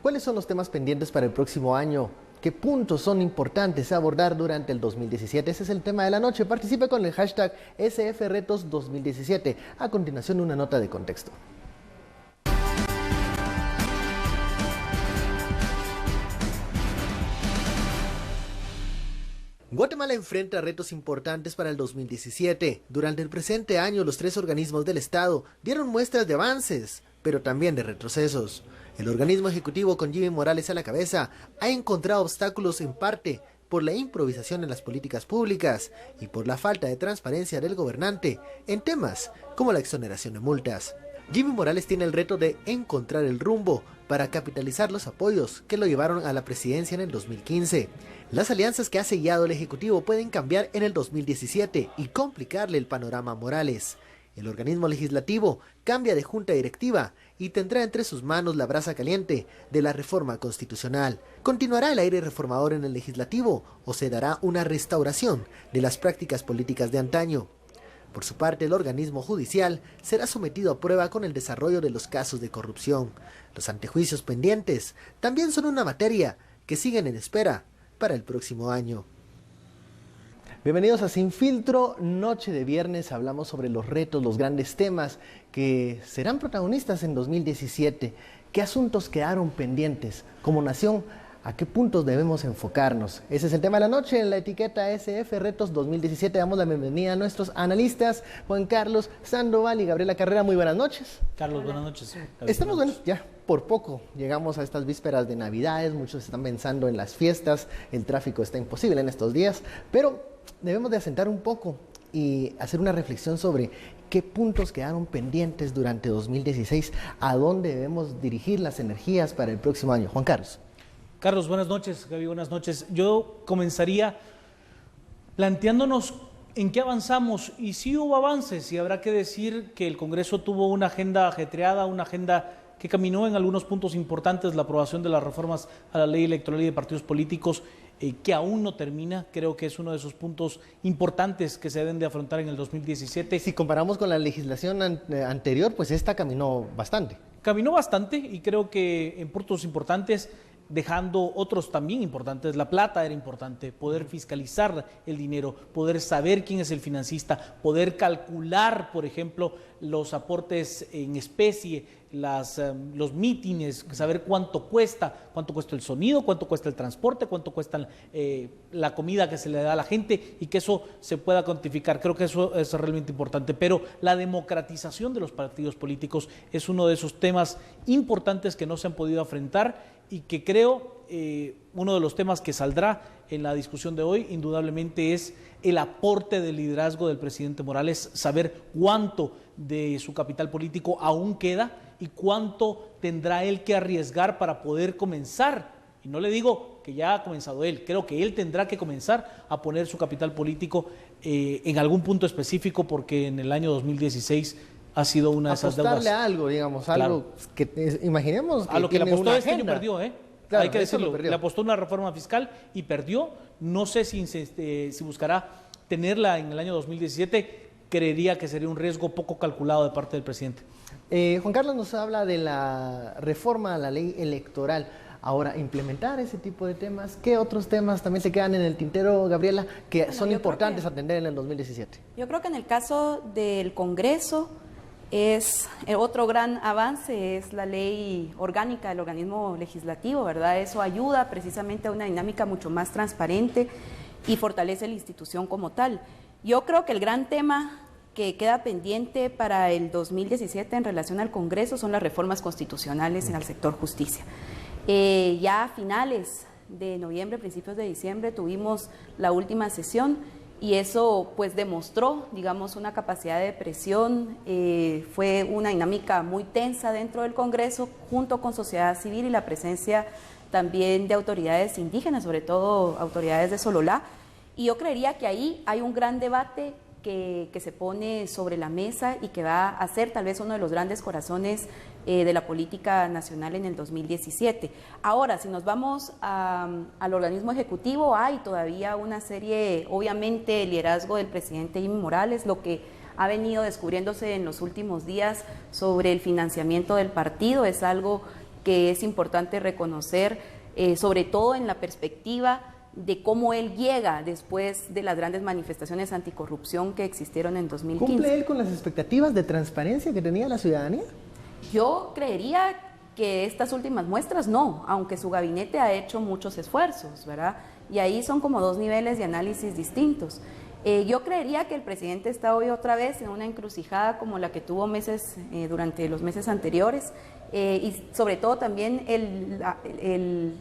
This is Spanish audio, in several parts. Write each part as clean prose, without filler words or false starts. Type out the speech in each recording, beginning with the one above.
¿Cuáles son los temas pendientes para el próximo año? ¿Qué puntos son importantes a abordar durante el 2017? Ese es el tema de la noche. Participe con el hashtag SFRetos2017. A continuación, una nota de contexto. Guatemala enfrenta retos importantes para el 2017. Durante el presente año, los 3 organismos del Estado dieron muestras de avances, pero también de retrocesos. El organismo ejecutivo, con Jimmy Morales a la cabeza, ha encontrado obstáculos en parte por la improvisación en las políticas públicas y por la falta de transparencia del gobernante en temas como la exoneración de multas. Jimmy Morales tiene el reto de encontrar el rumbo para capitalizar los apoyos que lo llevaron a la presidencia en el 2015. Las alianzas que ha sellado el Ejecutivo pueden cambiar en el 2017 y complicarle el panorama a Morales. El organismo legislativo cambia de junta directiva y tendrá entre sus manos la brasa caliente de la reforma constitucional. ¿Continuará el aire reformador en el legislativo o se dará una restauración de las prácticas políticas de antaño? Por su parte, el organismo judicial será sometido a prueba con el desarrollo de los casos de corrupción. Los antejuicios pendientes también son una materia que siguen en espera para el próximo año. Bienvenidos a Sin Filtro, noche de viernes. Hablamos sobre los retos, los grandes temas que serán protagonistas en 2017. ¿Qué asuntos quedaron pendientes como nación? ¿A qué puntos debemos enfocarnos? Ese es el tema de la noche en la etiqueta SF Retos 2017. Damos la bienvenida a nuestros analistas, Juan Carlos Sandoval y Gabriela Carrera. Muy buenas noches. Carlos, buenas noches. Estamos, bueno, ya por poco llegamos a estas vísperas de Navidades. Muchos están pensando en las fiestas. El tráfico está imposible en estos días, pero debemos de asentar un poco y hacer una reflexión sobre qué puntos quedaron pendientes durante 2016, a dónde debemos dirigir las energías para el próximo año. Juan Carlos. Carlos, buenas noches. Gaby, buenas noches. Yo comenzaría planteándonos en qué avanzamos, y sí hubo avances, y habrá que decir que el Congreso tuvo una agenda ajetreada, una agenda que caminó en algunos puntos importantes, la aprobación de las reformas a la ley electoral y de partidos políticos, que aún no termina. Creo que es uno de esos puntos importantes que se deben de afrontar en el 2017. Si comparamos con la legislación anterior, pues esta caminó bastante. Caminó bastante y creo que en puntos importantes, dejando otros también importantes. La plata era importante, poder fiscalizar el dinero, poder saber quién es el financista, poder calcular, por ejemplo, los aportes en especie, los mítines, saber cuánto cuesta el sonido, cuánto cuesta el transporte, cuánto cuesta la comida que se le da a la gente, y que eso se pueda cuantificar. Creo que eso es realmente importante. Pero la democratización de los partidos políticos es uno de esos temas importantes que no se han podido afrontar, y que creo uno de los temas que saldrá en la discusión de hoy indudablemente es el aporte de liderazgo del presidente Morales, saber cuánto de su capital político aún queda y cuánto tendrá él que arriesgar para poder comenzar. Y no le digo que ya ha comenzado él, creo que él tendrá que comenzar a poner su capital político en algún punto específico, porque en el año 2016 ha sido una de esas deudas. Apostarle a algo, digamos, algo que imaginemos que a lo que le apostó este año agenda. Perdió, Claro, hay que decirlo, le apostó una reforma fiscal y perdió. No sé si buscará tenerla en el año 2017. Creería que sería un riesgo poco calculado de parte del presidente. Juan Carlos nos habla de la reforma a la ley electoral. Ahora, implementar ese tipo de temas, ¿qué otros temas también se quedan en el tintero, Gabriela, que son importantes atender en el 2017? Yo creo que en el caso del Congreso, es otro gran avance, es la ley orgánica del organismo legislativo, ¿verdad? Eso ayuda precisamente a una dinámica mucho más transparente y fortalece la institución como tal. Yo creo que el gran tema que queda pendiente para el 2017 en relación al Congreso son las reformas constitucionales en el sector justicia. Ya a finales de noviembre, principios de diciembre, tuvimos la última sesión, y eso pues demostró, digamos, una capacidad de presión. Fue una dinámica muy tensa dentro del Congreso, junto con sociedad civil y la presencia también de autoridades indígenas, sobre todo autoridades de Sololá, y yo creería que ahí hay un gran debate que se pone sobre la mesa y que va a ser tal vez uno de los grandes corazones de la política nacional en el 2017. Ahora, si nos vamos al organismo ejecutivo, hay todavía una serie, obviamente, el liderazgo del presidente Jimmy Morales, lo que ha venido descubriéndose en los últimos días sobre el financiamiento del partido es algo que es importante reconocer, sobre todo en la perspectiva de cómo él llega después de las grandes manifestaciones anticorrupción que existieron en 2015. ¿Cumple él con las expectativas de transparencia que tenía la ciudadanía? Yo creería que estas últimas muestras no, aunque su gabinete ha hecho muchos esfuerzos, ¿verdad? Y ahí son como dos niveles de análisis distintos. Yo creería que el presidente está hoy otra vez en una encrucijada como la que tuvo durante los meses anteriores, y sobre todo también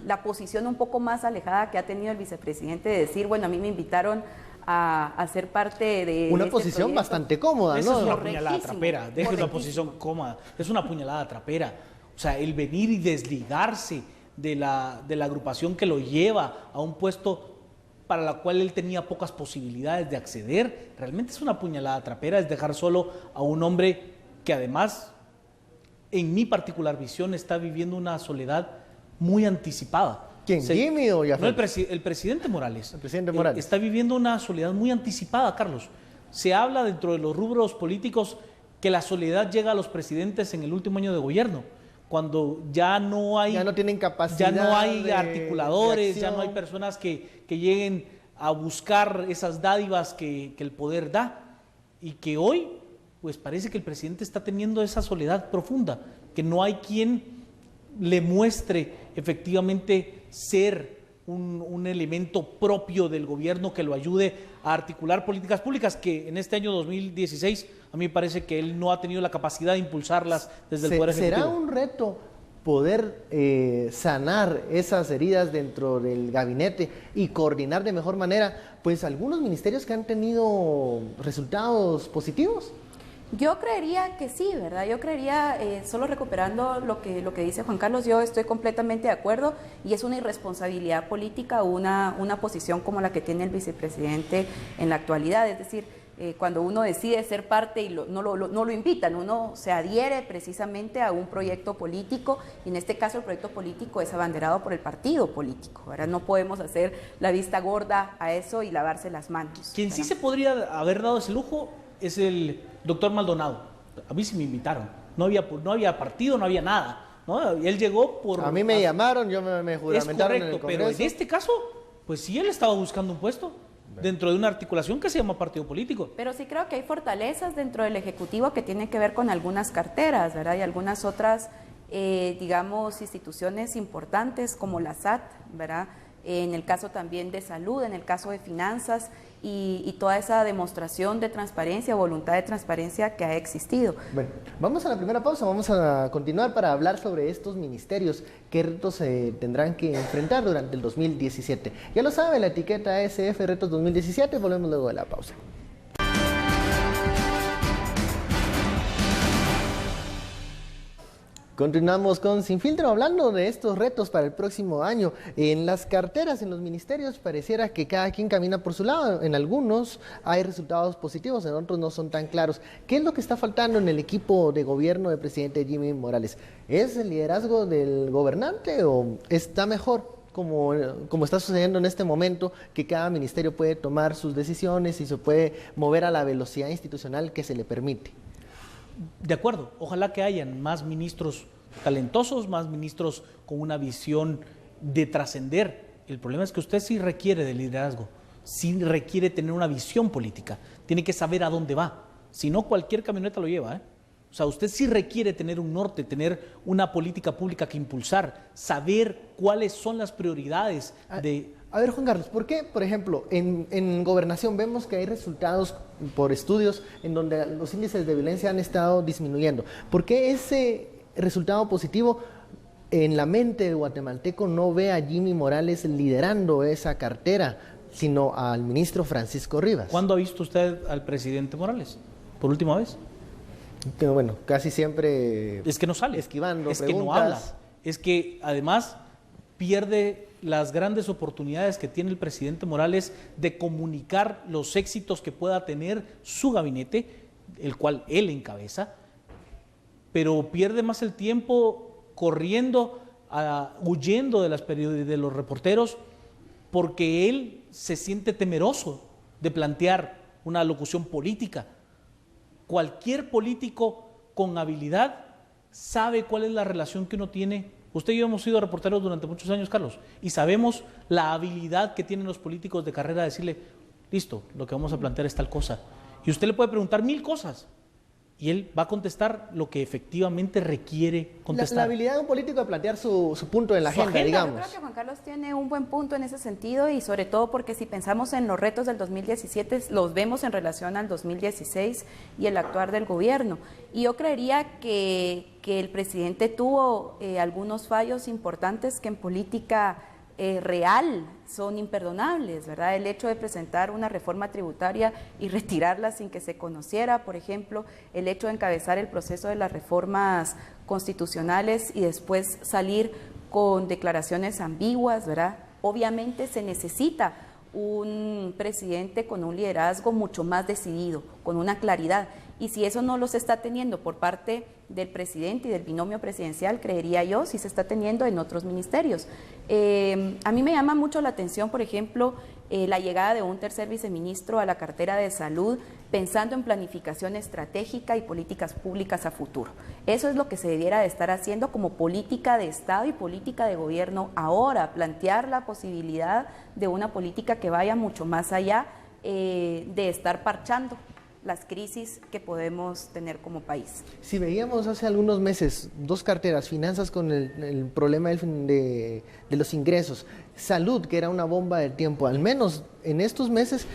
la posición un poco más alejada que ha tenido el vicepresidente de decir, bueno, a mí me invitaron a ser parte de una posición proyecto bastante cómoda, ¿no? Esa es una puñalada trapera, deje una posición cómoda, es una puñalada trapera. O sea, el venir y desligarse de la agrupación que lo lleva a un puesto para la cual él tenía pocas posibilidades de acceder, realmente es una puñalada trapera, es dejar solo a un hombre que además, en mi particular visión, está viviendo una soledad muy anticipada. ¿Quién, Jimmy o Jafet? No, el presidente Morales. El presidente Morales. Está viviendo una soledad muy anticipada, Carlos. Se habla dentro de los rubros políticos que la soledad llega a los presidentes en el último año de gobierno, cuando ya no tienen capacidad, ya no hay articuladores, ya no hay personas que lleguen a buscar esas dádivas que el poder da, y que hoy pues parece que el presidente está teniendo esa soledad profunda, que no hay quien le muestre efectivamente ser un elemento propio del gobierno que lo ayude a articular políticas públicas, que en este año 2016 a mí me parece que él no ha tenido la capacidad de impulsarlas desde el Poder Ejecutivo. ¿Será un reto poder sanar esas heridas dentro del gabinete y coordinar de mejor manera pues algunos ministerios que han tenido resultados positivos? Yo creería que sí, ¿verdad? Yo creería, solo recuperando lo que dice Juan Carlos, yo estoy completamente de acuerdo, y es una irresponsabilidad política una posición como la que tiene el vicepresidente en la actualidad. Es decir, cuando uno decide ser parte y no lo invitan, uno se adhiere precisamente a un proyecto político, y en este caso el proyecto político es abanderado por el partido político, ¿verdad? No podemos hacer la vista gorda a eso y lavarse las manos. Quien sí se podría haber dado ese lujo es el doctor Maldonado. A mí sí me invitaron, no había partido, no había nada, ¿no? Él llegó por... A mí me llamaron, yo me juramentaron. Es correcto, en el Congreso. Pero en este caso, pues sí, él estaba buscando un puesto dentro de una articulación que se llama partido político. Pero sí creo que hay fortalezas dentro del Ejecutivo que tienen que ver con algunas carteras, ¿verdad? Y algunas otras, digamos, instituciones importantes como la SAT, ¿verdad? En el caso también de salud, en el caso de finanzas, y toda esa demostración de transparencia, voluntad de transparencia que ha existido. Bueno, vamos a la primera pausa, vamos a continuar para hablar sobre estos ministerios, qué retos se tendrán que enfrentar durante el 2017. Ya lo sabe, la etiqueta SF Retos 2017, volvemos luego de la pausa. Continuamos con Sin Filtro, hablando de estos retos para el próximo año. En las carteras, en los ministerios, pareciera que cada quien camina por su lado. En algunos hay resultados positivos, en otros no son tan claros. ¿Qué es lo que está faltando en el equipo de gobierno del presidente Jimmy Morales? ¿Es el liderazgo del gobernante o está mejor, como está sucediendo en este momento, que cada ministerio puede tomar sus decisiones y se puede mover a la velocidad institucional que se le permite? De acuerdo, ojalá que hayan más ministros talentosos, más ministros con una visión de trascender. El problema es que usted sí requiere de liderazgo, sí requiere tener una visión política, tiene que saber a dónde va, si no cualquier camioneta lo lleva, O sea, usted sí requiere tener un norte, tener una política pública que impulsar, saber cuáles son las prioridades de... A ver, Juan Carlos, ¿por qué, por ejemplo, en gobernación vemos que hay resultados por estudios en donde los índices de violencia han estado disminuyendo? ¿Por qué ese resultado positivo en la mente de guatemalteco no ve a Jimmy Morales liderando esa cartera, sino al ministro Francisco Rivas? ¿Cuándo ha visto usted al presidente Morales? ¿Por última vez? Que, bueno, casi siempre... Es que no sale. Esquivando es preguntas. Que no habla. Es que además pierde las grandes oportunidades que tiene el presidente Morales de comunicar los éxitos que pueda tener su gabinete, el cual él encabeza, pero pierde más el tiempo corriendo, huyendo de los reporteros, porque él se siente temeroso de plantear una locución política. Cualquier político con habilidad sabe cuál es la relación que uno tiene. Usted y yo hemos sido reporteros durante muchos años, Carlos, y sabemos la habilidad que tienen los políticos de carrera de decirle, listo, lo que vamos a plantear es tal cosa. Y usted le puede preguntar 1000 cosas, y él va a contestar lo que efectivamente requiere contestar. La habilidad de un político de plantear su punto en la agenda, digamos. Yo creo que Juan Carlos tiene un buen punto en ese sentido, y sobre todo porque si pensamos en los retos del 2017, los vemos en relación al 2016 y el actuar del gobierno. Y yo creería que el presidente tuvo algunos fallos importantes que en política real son imperdonables, ¿verdad? El hecho de presentar una reforma tributaria y retirarla sin que se conociera, por ejemplo, el hecho de encabezar el proceso de las reformas constitucionales y después salir con declaraciones ambiguas, ¿verdad? Obviamente se necesita un presidente con un liderazgo mucho más decidido, con una claridad. Y si eso no los está teniendo por parte del presidente y del binomio presidencial, creería yo, si se está teniendo en otros ministerios. A mí me llama mucho la atención, por ejemplo, la llegada de un tercer viceministro a la cartera de salud, pensando en planificación estratégica y políticas públicas a futuro. Eso es lo que se debiera de estar haciendo como política de Estado y política de gobierno ahora, plantear la posibilidad de una política que vaya mucho más allá de estar parchando las crisis que podemos tener como país. Si veíamos hace algunos meses 2 carteras, finanzas con el problema de los ingresos, salud, que era una bomba del tiempo, al menos en estos meses,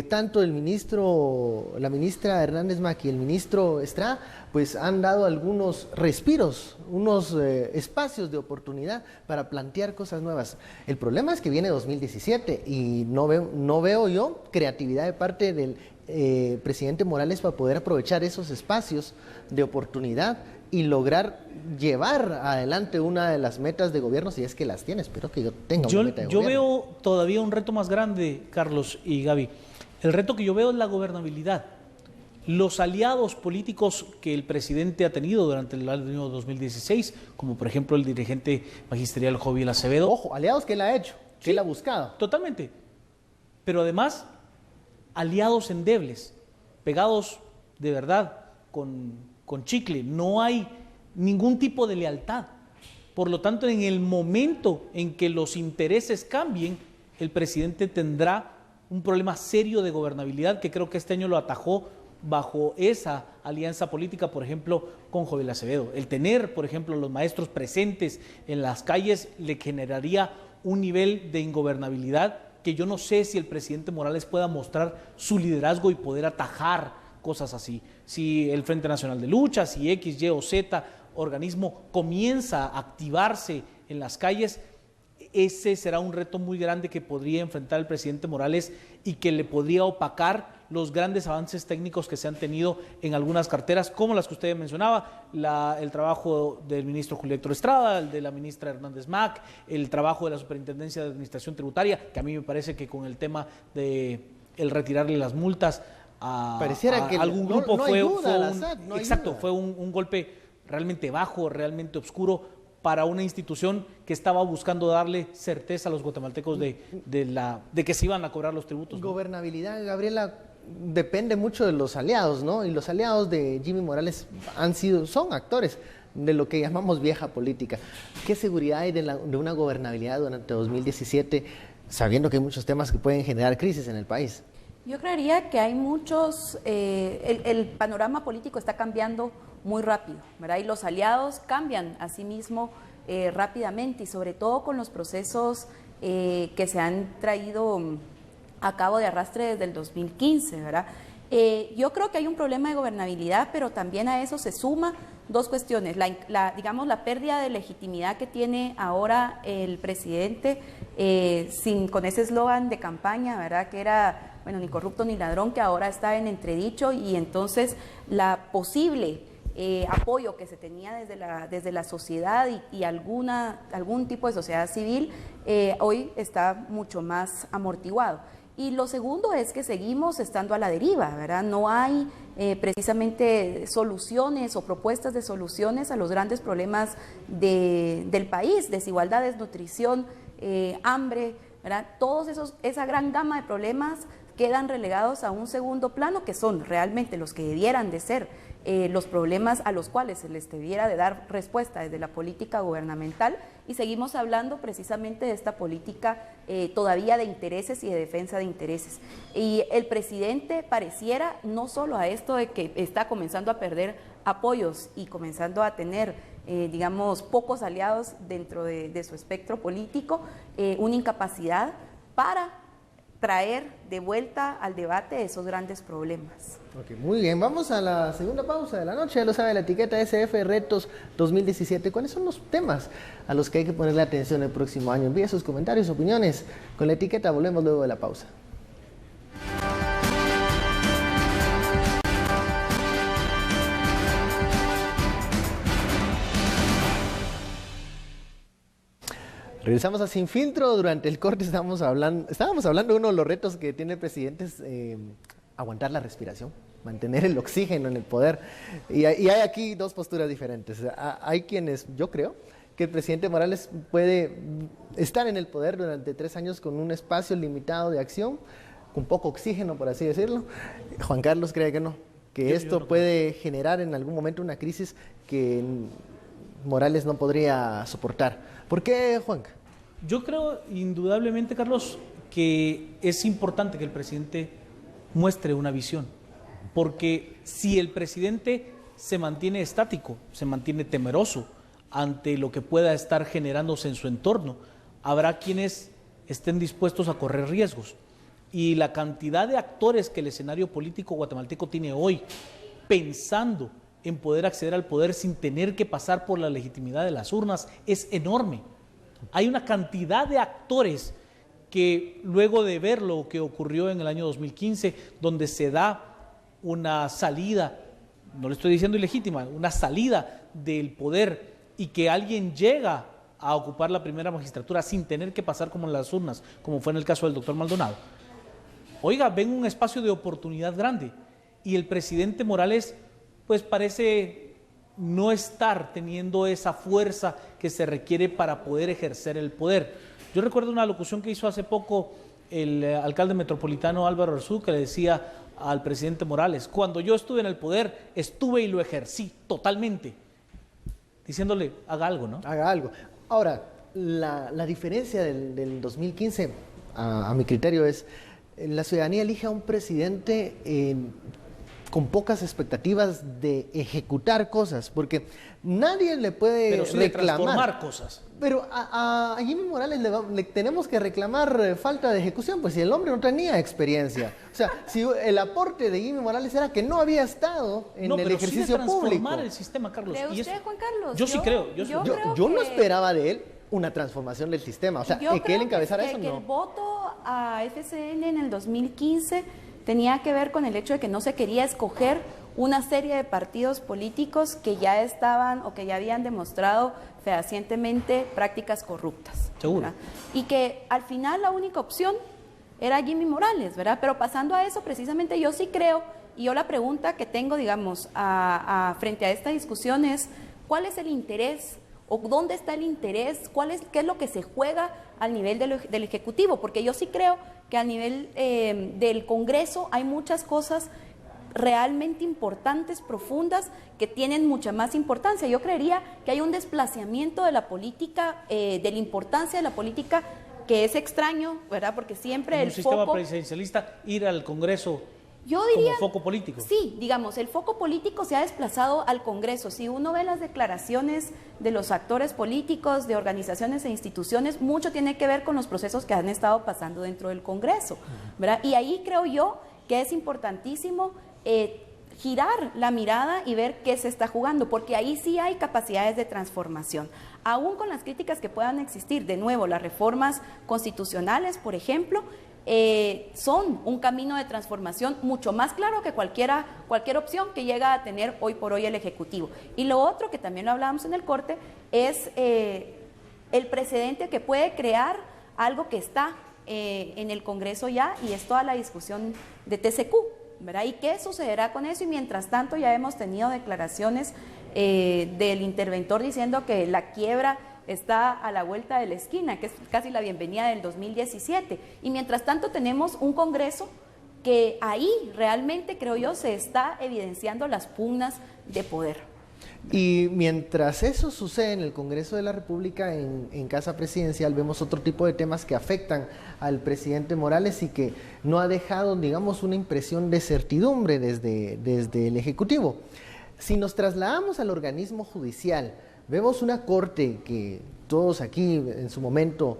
tanto la ministra Hernández Mac y el ministro Estrada, pues han dado algunos respiros, unos espacios de oportunidad para plantear cosas nuevas. El problema es que viene 2017 y no veo yo creatividad de parte del presidente Morales para poder aprovechar esos espacios de oportunidad y lograr llevar adelante una de las metas de gobierno, si es que las tiene. Espero que yo tenga una meta de gobierno. Yo veo todavía un reto más grande, Carlos y Gaby. El reto que yo veo es la gobernabilidad. Los aliados políticos que el presidente ha tenido durante el año 2016, como por ejemplo el dirigente magisterial Joviel Acevedo. Ojo, aliados que él ha hecho, que él ha buscado. Totalmente. Pero además, aliados endebles, pegados de verdad con chicle. No hay ningún tipo de lealtad. Por lo tanto, en el momento en que los intereses cambien, el presidente tendrá un problema serio de gobernabilidad, que creo que este año lo atajó bajo esa alianza política, por ejemplo, con Joviel Acevedo. El tener, por ejemplo, los maestros presentes en las calles le generaría un nivel de ingobernabilidad que yo no sé si el presidente Morales pueda mostrar su liderazgo y poder atajar cosas así. Si el Frente Nacional de Lucha, si X, Y o Z organismo comienza a activarse en las calles, ese será un reto muy grande que podría enfrentar el presidente Morales y que le podría opacar los grandes avances técnicos que se han tenido en algunas carteras, como las que usted mencionaba, el trabajo del ministro Julio Héctor Estrada, el de la ministra Hernández Mac, el trabajo de la Superintendencia de Administración Tributaria, que a mí me parece que con el tema de el retirarle las multas a algún grupo fue un golpe realmente bajo, realmente oscuro para una institución que estaba buscando darle certeza a los guatemaltecos de que se iban a cobrar los tributos, ¿no? Gobernabilidad, Gabriela, depende mucho de los aliados, ¿no? Y los aliados de Jimmy Morales son actores de lo que llamamos vieja política. ¿Qué seguridad hay de una gobernabilidad durante 2017, sabiendo que hay muchos temas que pueden generar crisis en el país? Yo creería que hay muchos, el panorama político está cambiando muy rápido, ¿verdad? Y los aliados cambian a sí mismo rápidamente, y sobre todo con los procesos que se han traído a cabo de arrastre desde el 2015, ¿verdad? Yo creo que hay un problema de gobernabilidad, pero también a eso se suma 2 cuestiones. Digamos, la pérdida de legitimidad que tiene ahora el presidente, con ese eslogan de campaña, ¿verdad? Que era, bueno, ni corrupto ni ladrón, que ahora está en entredicho, y entonces la posible apoyo que se tenía desde la sociedad y algún tipo de sociedad civil, hoy está mucho más amortiguado. Y lo segundo es que seguimos estando a la deriva, ¿verdad? No hay precisamente soluciones o propuestas de soluciones a los grandes problemas del país: desigualdad, desnutrición, hambre, ¿verdad? Esa gran gama de problemas quedan relegados a un segundo plano, que son realmente los que debieran de ser los problemas a los cuales se les debiera de dar respuesta desde la política gubernamental, y seguimos hablando precisamente de esta política todavía de intereses y de defensa de intereses. Y el presidente pareciera, no solo a esto de que está comenzando a perder apoyos y comenzando a tener, digamos, pocos aliados dentro de su espectro político, una incapacidad para traer de vuelta al debate esos grandes problemas. Ok, muy bien, vamos a la segunda pausa de la noche. Ya lo sabe, la etiqueta SF Retos 2017. ¿Cuáles son los temas a los que hay que ponerle atención el próximo año? Envíe sus comentarios, opiniones con la etiqueta. Volvemos luego de la pausa. Regresamos a Sin Filtro. Durante el corte estábamos hablando de uno de los retos que tiene el presidente, es aguantar la respiración, mantener el oxígeno en el poder. Y hay aquí dos posturas diferentes. Hay quienes, yo creo, que el presidente Morales puede estar en el poder durante 3 años con un espacio limitado de acción, con poco oxígeno, por así decirlo. Juan Carlos cree que no, que esto no puede generar en algún momento una crisis que Morales no podría soportar. ¿Por qué, Juan? Yo creo indudablemente, Carlos, que es importante que el presidente muestre una visión, porque si el presidente se mantiene estático, se mantiene temeroso ante lo que pueda estar generándose en su entorno, habrá quienes estén dispuestos a correr riesgos. Y la cantidad de actores que el escenario político guatemalteco tiene hoy, pensando en poder acceder al poder sin tener que pasar por la legitimidad de las urnas, es enorme. Hay una cantidad de actores que luego de ver lo que ocurrió en el año 2015, donde se da una salida, no le estoy diciendo ilegítima, una salida del poder, y que alguien llega a ocupar la primera magistratura sin tener que pasar como en las urnas, como fue en el caso del doctor Maldonado. Oiga, ven un espacio de oportunidad grande, y el presidente Morales pues parece no estar teniendo esa fuerza que se requiere para poder ejercer el poder. Yo recuerdo una locución que hizo hace poco el alcalde metropolitano Álvaro Arzú, que le decía al presidente Morales: cuando yo estuve en el poder, estuve y lo ejercí totalmente, diciéndole, haga algo, ¿no? Haga algo. Ahora, la diferencia del 2015, a mi criterio, es la ciudadanía elige a un presidente con pocas expectativas de ejecutar cosas, porque nadie le puede pero sí reclamar. De transformar cosas. Pero a Jimmy Morales le tenemos que reclamar falta de ejecución, pues si el hombre no tenía experiencia. O sea, si el aporte de Jimmy Morales era que no había estado en el ejercicio público. Transformar el sistema, Carlos. ¿Cree usted, Juan Carlos? Yo sí creo. Yo no esperaba de él una transformación del sistema. O sea, que él encabezara eso, no. El voto a FCN en el 2015 tenía que ver con el hecho de que no se quería escoger una serie de partidos políticos que ya estaban o que ya habían demostrado fehacientemente prácticas corruptas. Seguro. ¿Verdad? Y que al final la única opción era Jimmy Morales, ¿verdad? Pero pasando a eso, precisamente yo sí creo, y yo la pregunta que tengo, digamos, frente a esta discusión es, ¿cuál es el interés o dónde está el interés? ¿Qué es lo que se juega al nivel del Ejecutivo? Porque yo sí creo que a nivel del Congreso hay muchas cosas realmente importantes, profundas, que tienen mucha más importancia. Yo creería que hay un desplazamiento de la política, de la importancia de la política, que es extraño, ¿verdad? Porque siempre el foco... Un sistema presidencialista, ir al Congreso yo diría, como foco político. Sí, digamos, el foco político se ha desplazado al Congreso. Si uno ve las declaraciones de los actores políticos, de organizaciones e instituciones, mucho tiene que ver con los procesos que han estado pasando dentro del Congreso, ¿verdad? Y ahí creo yo que es importantísimo girar la mirada y ver qué se está jugando, porque ahí sí hay capacidades de transformación. Aún con las críticas que puedan existir, de nuevo, las reformas constitucionales, por ejemplo, son un camino de transformación mucho más claro que cualquier opción que llega a tener hoy por hoy el Ejecutivo. Y lo otro, que también lo hablábamos en el corte, es el precedente que puede crear algo que está en el Congreso ya, y es toda la discusión de TCQ, ¿verdad? ¿Y qué sucederá con eso? Y mientras tanto ya hemos tenido declaraciones del interventor diciendo que la quiebra está a la vuelta de la esquina, que es casi la bienvenida del 2017. Y mientras tanto tenemos un Congreso que ahí realmente, creo yo, se está evidenciando las pugnas de poder. Y mientras eso sucede en el Congreso de la República, en Casa Presidencial, vemos otro tipo de temas que afectan al presidente Morales y que no ha dejado, digamos, una impresión de certidumbre desde el Ejecutivo. Si nos trasladamos al organismo judicial, vemos una corte que todos aquí en su momento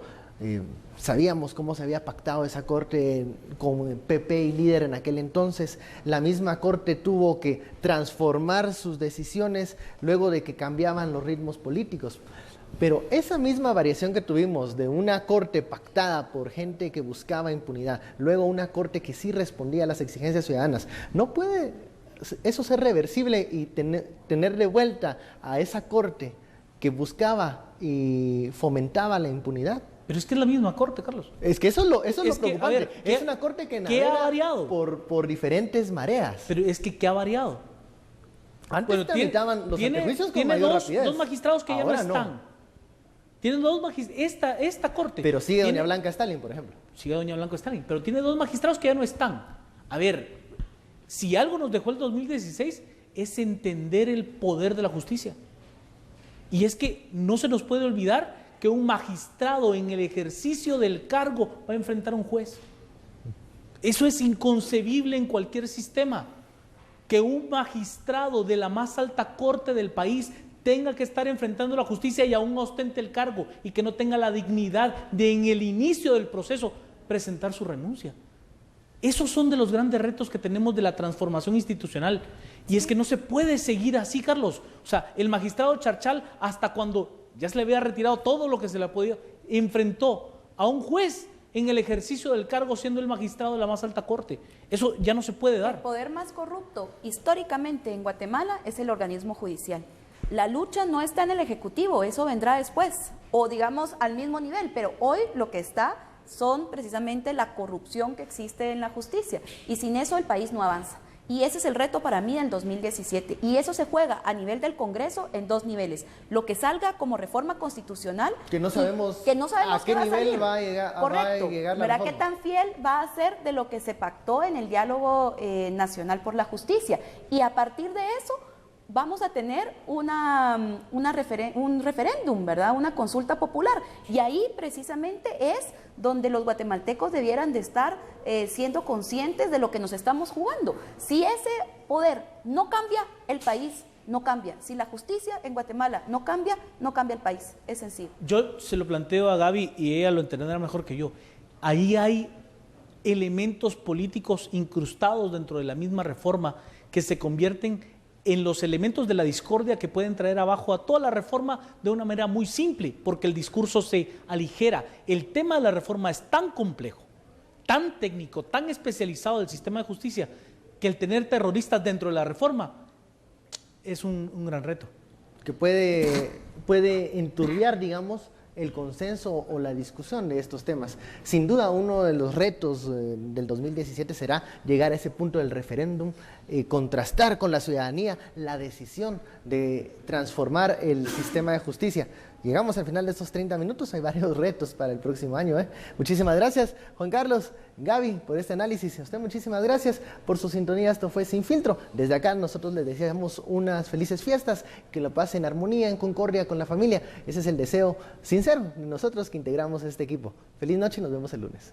sabíamos cómo se había pactado esa corte con PP y líder en aquel entonces. La misma corte tuvo que transformar sus decisiones luego de que cambiaban los ritmos políticos. Pero esa misma variación que tuvimos de una corte pactada por gente que buscaba impunidad, luego una corte que sí respondía a las exigencias ciudadanas, ¿no puede eso ser reversible y tenerle vuelta a esa corte que buscaba y fomentaba la impunidad? Pero es que es la misma corte, Carlos. Es que eso es lo preocupante. A ver, es una corte que ¿qué ha navega variado? por diferentes mareas. Pero es que ¿qué ha variado? Antes tramitaban los antejuicios con mayor rapidez. Dos magistrados que ahora ya no están. Tienen dos magistrados, esta corte. Pero sigue doña Blanca Stalin, por ejemplo. Sigue doña Blanca Stalin, pero tiene dos magistrados que ya no están. A ver, si algo nos dejó el 2016 es entender el poder de la justicia. Y es que no se nos puede olvidar que un magistrado en el ejercicio del cargo va a enfrentar a un juez. Eso es inconcebible en cualquier sistema. Que un magistrado de la más alta corte del país tenga que estar enfrentando la justicia y aún ostente el cargo y que no tenga la dignidad de en el inicio del proceso presentar su renuncia. Esos son de los grandes retos que tenemos de la transformación institucional. Y es que no se puede seguir así, Carlos. O sea, el magistrado Charchal, hasta cuando ya se le había retirado todo lo que se le podía, enfrentó a un juez en el ejercicio del cargo siendo el magistrado de la más alta corte. Eso ya no se puede dar. El poder más corrupto históricamente en Guatemala es el organismo judicial. La lucha no está en el Ejecutivo, eso vendrá después, o digamos al mismo nivel, pero hoy lo que está son precisamente la corrupción que existe en la justicia, y sin eso el país no avanza. Y ese es el reto para mí del 2017. Y eso se juega a nivel del Congreso en dos niveles. Lo que salga como reforma constitucional, que no sabemos a qué nivel va a llegar, correcto, la ¿verdad? reforma. ¿Qué tan fiel va a ser de lo que se pactó en el diálogo nacional por la justicia? Y a partir de eso vamos a tener un referéndum, ¿verdad? Una consulta popular. Y ahí precisamente es donde los guatemaltecos debieran de estar siendo conscientes de lo que nos estamos jugando. Si ese poder no cambia, el país no cambia. Si la justicia en Guatemala no cambia el país. Es sencillo. Yo se lo planteo a Gaby y ella lo entenderá mejor que yo. Ahí hay elementos políticos incrustados dentro de la misma reforma que se convierten en los elementos de la discordia que pueden traer abajo a toda la reforma de una manera muy simple, porque el discurso se aligera. El tema de la reforma es tan complejo, tan técnico, tan especializado del sistema de justicia, que el tener terroristas dentro de la reforma es un gran reto. Que puede enturbiar, digamos, el consenso o la discusión de estos temas. Sin duda, uno de los retos del 2017 será llegar a ese punto del referéndum, contrastar con la ciudadanía la decisión de transformar el sistema de justicia. Llegamos al final de estos 30 minutos, hay varios retos para el próximo año. Muchísimas gracias, Juan Carlos, Gaby, por este análisis. A usted muchísimas gracias por su sintonía. Esto fue Sin Filtro. Desde acá nosotros les deseamos unas felices fiestas, que lo pasen en armonía, en concordia con la familia. Ese es el deseo sincero de nosotros que integramos este equipo. Feliz noche y nos vemos el lunes.